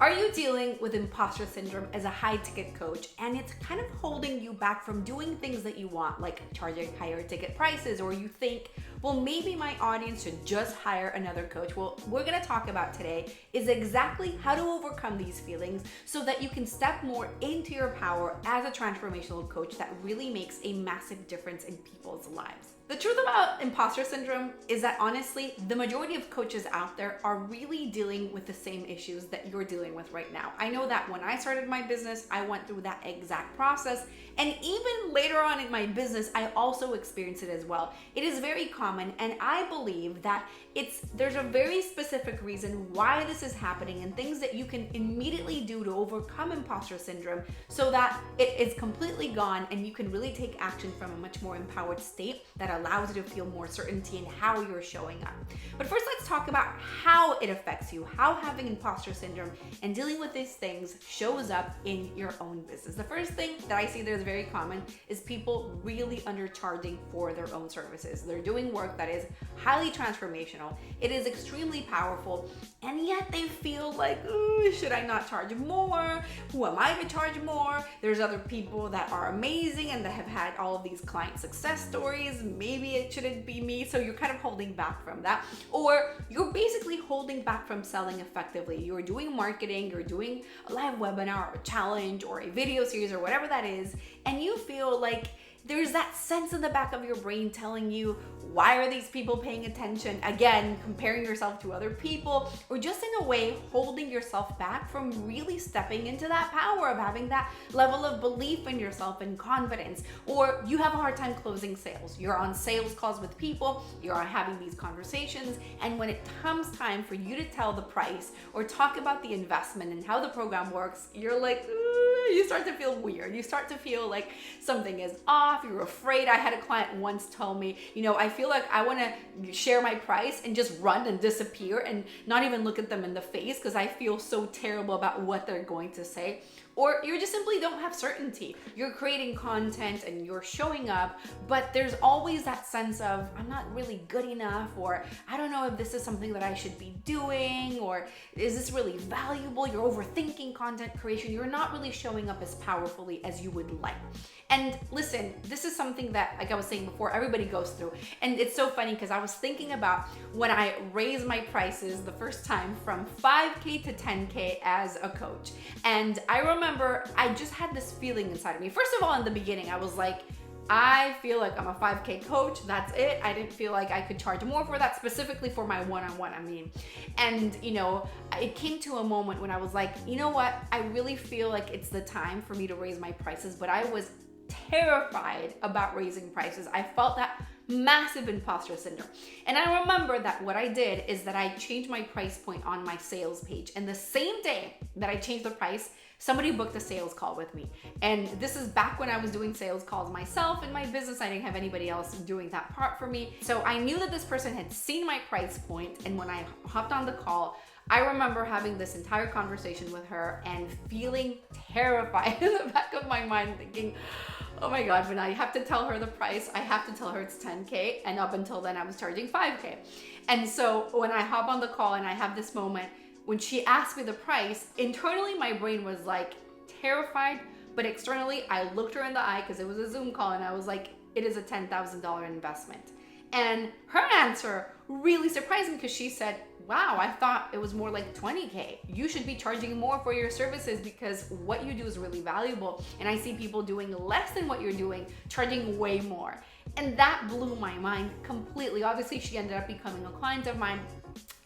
Are you dealing with imposter syndrome as a high ticket coach and it's kind of holding you back from doing things that you want, like charging higher ticket prices, or you think, well, maybe my audience should just hire another coach? Well, we're gonna talk about today is exactly how to overcome these feelings so that you can step more into your power as a transformational coach that really makes a massive difference in people's lives. The truth about imposter syndrome is that honestly, the majority of coaches out there are really dealing with the same issues that you're dealing with right now. I know that when I started my business, I went through that exact process. And even later on in my business, I also experienced it as well. It is very common, and I believe that there's a very specific reason why this is happening and things that you can immediately do to overcome imposter syndrome so that it is completely gone and you can really take action from a much more empowered state that allows you to feel more certainty in how you're showing up. But first, let's talk about how it affects you, how having imposter syndrome and dealing with these things shows up in your own business. The first thing that I see that is very common is people really undercharging for their own services. They're doing work that is highly transformational. It is extremely powerful, and yet they feel like, ooh, should I not charge more? Who am I to charge more? There's other people that are amazing and that have had all of these client success stories. Maybe it shouldn't be me. So you're kind of holding back from that, or you're basically holding back from selling effectively. You're doing marketing, you're doing a live webinar or a challenge or a video series or whatever that is, and you feel like there's that sense in the back of your brain telling you, why are these people paying attention? Again, comparing yourself to other people, or just in a way holding yourself back from really stepping into that power of having that level of belief in yourself and confidence. Or you have a hard time closing sales. You're on sales calls with people, you're having these conversations, and when it comes time for you to tell the price or talk about the investment and how the program works, you're like, you start to feel weird. You start to feel like something is off. You're afraid. I had a client once tell me, I feel like I want to share my price and just run and disappear and not even look at them in the face because I feel so terrible about what they're going to say. Or you just simply don't have certainty. You're creating content and you're showing up, but there's always that sense of, I'm not really good enough, or I don't know if this is something that I should be doing, or is this really valuable? You're overthinking content creation. You're not really showing up as powerfully as you would like. And listen, this is something that, like I was saying before, everybody goes through. And it's so funny because I was thinking about when I raised my prices the first time from 5K to 10K as a coach. And I remember I just had this feeling inside of me. First of all, in the beginning, I was like, I feel like I'm a 5K coach, that's it. I didn't feel like I could charge more for that, specifically for my one-on-one, And, it came to a moment when I was like, you know what? I really feel like it's the time for me to raise my prices, but I was terrified about raising prices. I felt that massive imposter syndrome. And I remember that what I did is that I changed my price point on my sales page. And the same day that I changed the price, somebody booked a sales call with me. And this is back when I was doing sales calls myself in my business. I didn't have anybody else doing that part for me. So I knew that this person had seen my price point. And when I hopped on the call, I remember having this entire conversation with her and feeling terrified in the back of my mind, thinking, oh my God, when I have to tell her the price, I have to tell her it's 10K. And up until then, I was charging 5K. And so when I hop on the call and I have this moment, when she asked me the price, internally my brain was like terrified, but externally I looked her in the eye because it was a Zoom call and I was like, it is a $10,000 investment. And her answer really surprised me because she said, wow, I thought it was more like 20K. You should be charging more for your services because what you do is really valuable. And I see people doing less than what you're doing, charging way more. And that blew my mind completely. Obviously, she ended up becoming a client of mine.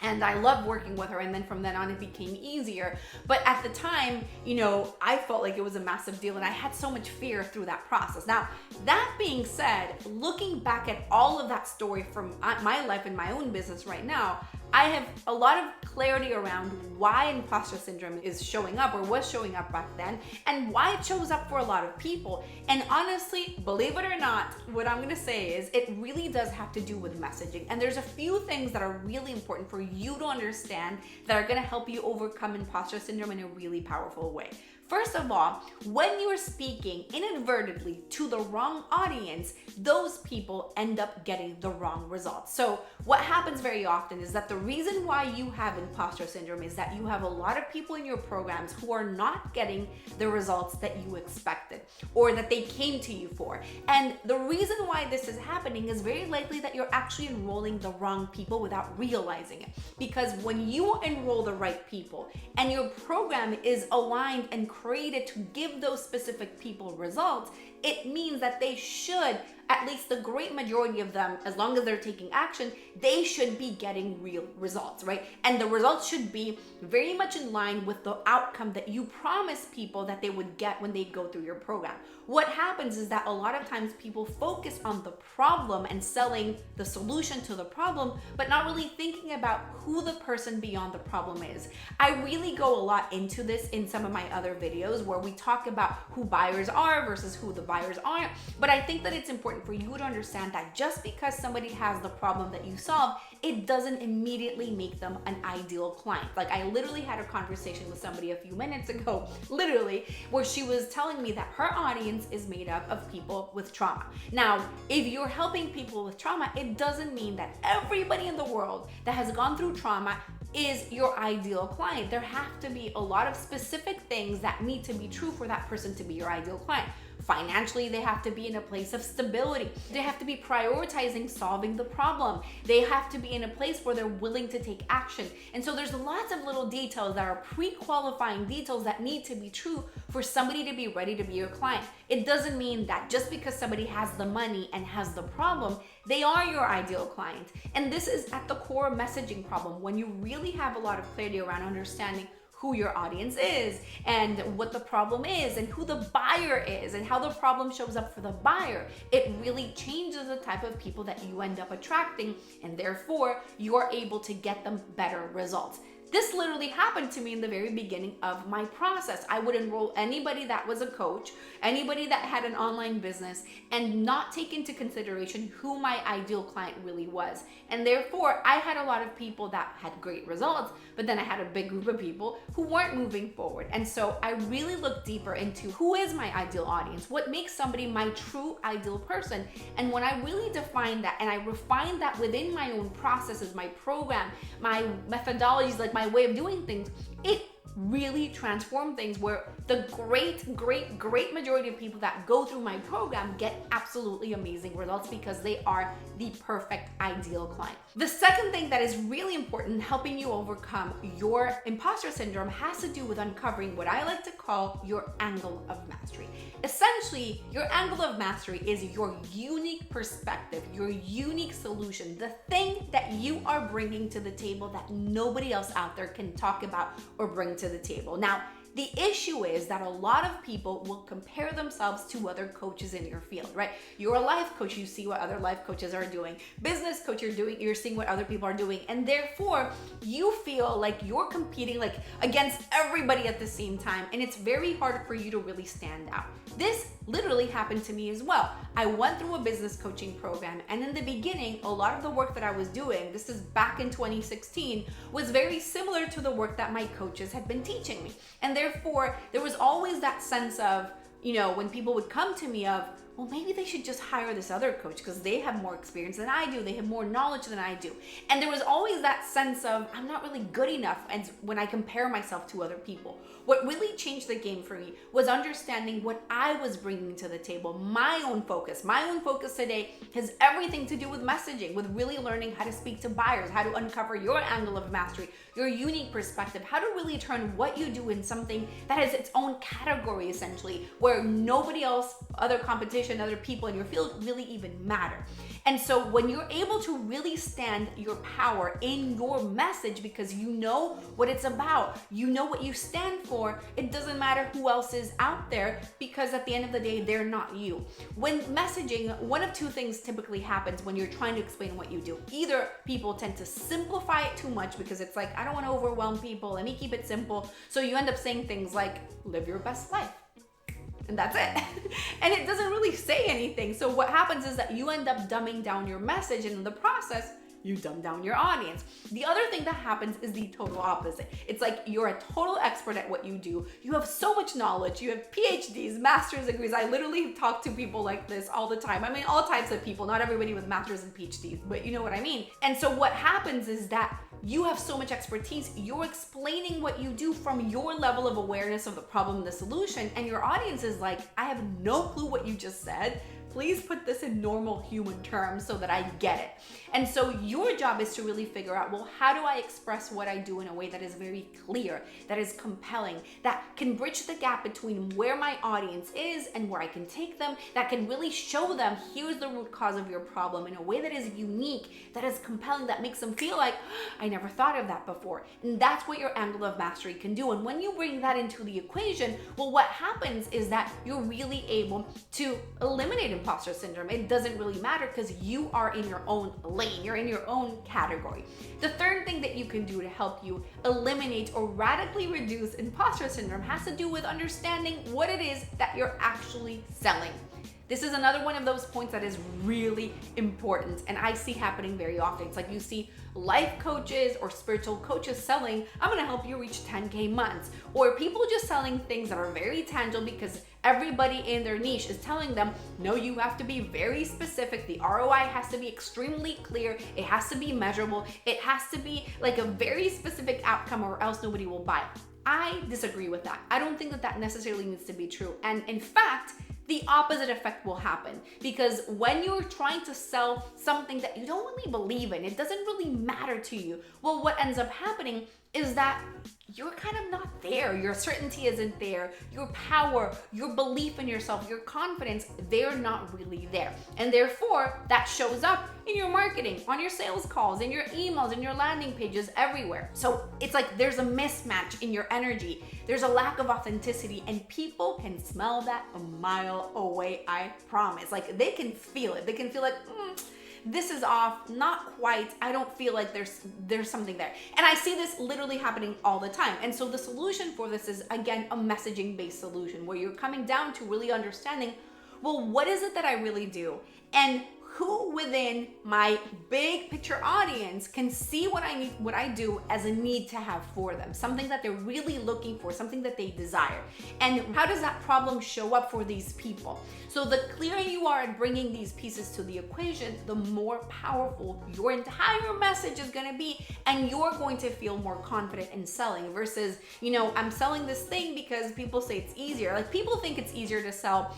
And I loved working with her, and then from then on it became easier. But at the time, I felt like it was a massive deal and I had so much fear through that process. Now, that being said, looking back at all of that story from my life and my own business right now, I have a lot of clarity around why imposter syndrome is showing up or was showing up back then and why it shows up for a lot of people. And honestly, believe it or not, what I'm going to say is it really does have to do with messaging. And there's a few things that are really important for you to understand that are going to help you overcome imposter syndrome in a really powerful way. First of all, when you're speaking inadvertently to the wrong audience, those people end up getting the wrong results. So what happens very often is that the reason why you have imposter syndrome is that you have a lot of people in your programs who are not getting the results that you expected or that they came to you for. And the reason why this is happening is very likely that you're actually enrolling the wrong people without realizing it. Because when you enroll the right people and your program is aligned and created to give those specific people results, it means that they should, at least the great majority of them, as long as they're taking action, they should be getting real results, right? And the results should be very much in line with the outcome that you promise people that they would get when they go through your program. What happens is that a lot of times people focus on the problem and selling the solution to the problem, but not really thinking about who the person beyond the problem is. I really go a lot into this in some of my other videos where we talk about who buyers are versus who the buyers aren't. But I think that it's important for you to understand that just because somebody has the problem that you solve, it doesn't immediately make them an ideal client. Like I literally had a conversation with somebody a few minutes ago, literally, where she was telling me that her audience is made up of people with trauma. Now, if you're helping people with trauma, it doesn't mean that everybody in the world that has gone through trauma is your ideal client. There have to be a lot of specific things that need to be true for that person to be your ideal client. Financially, they have to be in a place of stability. They have to be prioritizing solving the problem. They have to be in a place where they're willing to take action. And so there's lots of little details that are pre-qualifying details that need to be true for somebody to be ready to be your client. It doesn't mean that just because somebody has the money and has the problem, they are your ideal client. And this is at the core messaging problem. When you really have a lot of clarity around understanding who your audience is and what the problem is and who the buyer is and how the problem shows up for the buyer, it really changes the type of people that you end up attracting, and therefore you're able to get them better results. This literally happened to me in the very beginning of my process. I would enroll anybody that was a coach, anybody that had an online business, and not take into consideration who my ideal client really was. And therefore, I had a lot of people that had great results, but then I had a big group of people who weren't moving forward. And so I really looked deeper into who is my ideal audience, what makes somebody my true ideal person. And when I really defined that and I refined that within my own processes, my program, my methodologies, like my way of doing things, it really transformed things where the great majority of people that go through my program get absolutely amazing results because they are the perfect ideal client. The second thing that is really important in helping you overcome your imposter syndrome has to do with uncovering what I like to call your angle of mastery. Essentially, your angle of mastery is your unique perspective, your unique solution, the thing that you are bringing to the table that nobody else out there can talk about or bring to the table. Now, the issue is that a lot of people will compare themselves to other coaches in your field, right? You're a life coach, you see what other life coaches are doing. Business coach, you're seeing what other people are doing. And therefore, you feel like you're competing like against everybody at the same time. And it's very hard for you to really stand out. This literally happened to me as well. I went through a business coaching program, and in the beginning, a lot of the work that I was doing, this is back in 2016, was very similar to the work that my coaches had been teaching me. And therefore, there was always that sense of, when people would come to me of, well, maybe they should just hire this other coach because they have more experience than I do. They have more knowledge than I do. And there was always that sense of, I'm not really good enough. And when I compare myself to other people, what really changed the game for me was understanding what I was bringing to the table, my own focus. My own focus today has everything to do with messaging, with really learning how to speak to buyers, how to uncover your angle of mastery, your unique perspective, how to really turn what you do in something that has its own category, essentially, where nobody else, other competition, other people in your field really even matter. And so when you're able to really stand your power in your message because you know what it's about, you know what you stand for, it doesn't matter who else is out there because at the end of the day, they're not you. When messaging, one of two things typically happens when you're trying to explain what you do. Either people tend to simplify it too much because it's like, I don't want to overwhelm people, let me keep it simple. So you end up saying things like, live your best life. And that's it. And it doesn't really say anything. So what happens is that you end up dumbing down your message, and in the process, you dumb down your audience. The other thing that happens is the total opposite. It's like you're a total expert at what you do. You have so much knowledge. You have PhDs, master's degrees. I literally talk to people like this all the time. I mean, all types of people, not everybody with masters and PhDs, but you know what I mean. And so what happens is that you have so much expertise, you're explaining what you do from your level of awareness of the problem and the solution, and your audience is like, I have no clue what you just said. Please put this in normal human terms so that I get it. And so your job is to really figure out, well, how do I express what I do in a way that is very clear, that is compelling, that can bridge the gap between where my audience is and where I can take them, that can really show them, here's the root cause of your problem in a way that is unique, that is compelling, that makes them feel like, I never thought of that before. And that's what your angle of mastery can do. And when you bring that into the equation, well, what happens is that you're really able to eliminate imposter syndrome. It doesn't really matter because you are in your own lane, you're in your own category. The third thing that you can do to help you eliminate or radically reduce imposter syndrome has to do with understanding what it is that you're actually selling. This is another one of those points that is really important and I see happening very often. It's like you see life coaches or spiritual coaches selling, I'm gonna help you reach 10K months, or people just selling things that are very tangible because everybody in their niche is telling them, no, you have to be very specific. The ROI has to be extremely clear. It has to be measurable. It has to be like a very specific outcome or else nobody will buy it. I disagree with that. I don't think that that necessarily needs to be true. And in fact, the opposite effect will happen because when you're trying to sell something that you don't really believe in, it doesn't really matter to you. Well, what ends up happening is that you're kind of not there. Your certainty isn't there. Your power, your belief in yourself, your confidence, they're not really there. And therefore, that shows up in your marketing, on your sales calls, in your emails, in your landing pages, everywhere. So it's like there's a mismatch in your energy. There's a lack of authenticity and people can smell that a mile away, I promise. Like they can feel it. They can feel like, this is off, not quite. I don't feel like there's something there. And I see this literally happening all the time. And so the solution for this is, again, a messaging-based solution where you're coming down to really understanding, well, what is it that I really do? And who within my big picture audience can see what I need, what I do as a need to have for them, something that they're really looking for, something that they desire. And how does that problem show up for these people? So the clearer you are at bringing these pieces to the equation, the more powerful your entire message is going to be, and you're going to feel more confident in selling versus, I'm selling this thing because people say it's easier. Like people think it's easier to sell,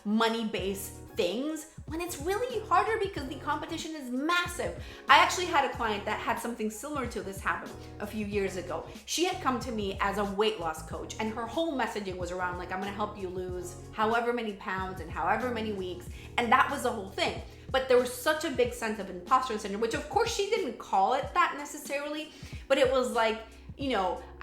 money-based things when it's really harder because the competition is massive. I actually had a client that had something similar to this happen a few years ago. She had come to me as a weight loss coach and her whole messaging was around like, I'm gonna help you lose however many pounds in however many weeks. And that was the whole thing. But there was such a big sense of imposter syndrome, which of course she didn't call it that necessarily, but it was like,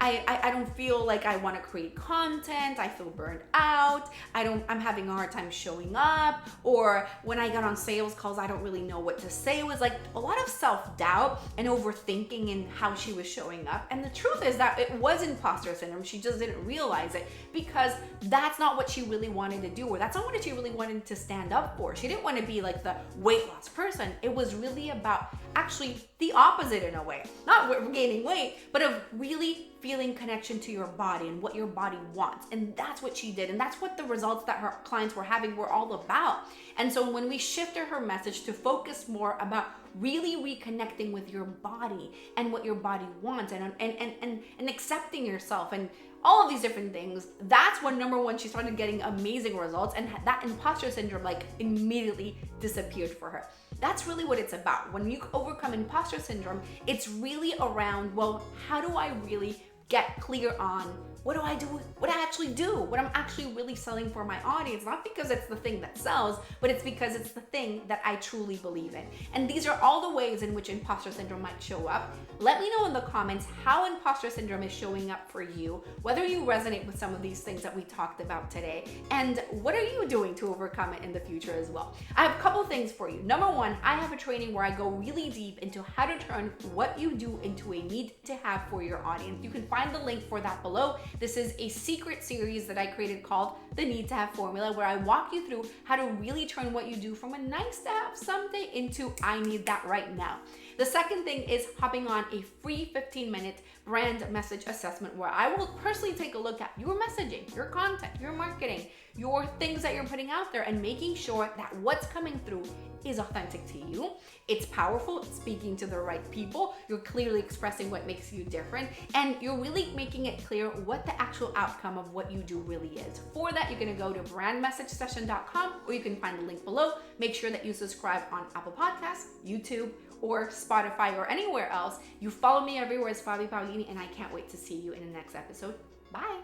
I don't feel like I want to create content. I feel burned out. I'm having a hard time showing up. Or when I got on sales calls, I don't really know what to say. It was like a lot of self-doubt and overthinking in how she was showing up. And the truth is that it was imposter syndrome. She just didn't realize it because that's not what she really wanted to do, or that's not what she really wanted to stand up for. She didn't want to be like the weight loss person. It was really about actually the opposite in a way, not gaining weight, but of really feeling connection to your body and what your body wants. And that's what she did. And that's what the results that her clients were having were all about. And so when we shifted her message to focus more about really reconnecting with your body and what your body wants and accepting yourself and all of these different things, that's when number one, she started getting amazing results and that imposter syndrome like immediately disappeared for her. That's really what it's about. When you overcome imposter syndrome, it's really around, well, how do I really get clear on what do I do, what I actually do, what I'm actually really selling for my audience, not because it's the thing that sells, but it's because it's the thing that I truly believe in. And these are all the ways in which imposter syndrome might show up. Let me know in the comments how imposter syndrome is showing up for you, whether you resonate with some of these things that we talked about today, and what are you doing to overcome it in the future as well. I have a couple things for you. Number one, I have a training where I go really deep into how to turn what you do into a need to have for your audience. You can find the link for that below. This is a secret series that I created called The Need to Have Formula, where I walk you through how to really turn what you do from a nice to have someday into I need that right now. The second thing is hopping on a free 15-minute brand message assessment where I will personally take a look at your messaging, your content, your marketing, your things that you're putting out there, and making sure that what's coming through is authentic to you. It's powerful, it's speaking to the right people, you're clearly expressing what makes you different, and you're really making it clear what the actual outcome of what you do really is. For that, you're gonna go to brandmessagesession.com, or you can find the link below. Make sure that you subscribe on Apple Podcasts, YouTube, or Spotify, or anywhere else. You follow me everywhere as Fabi Paolini, and I can't wait to see you in the next episode. Bye.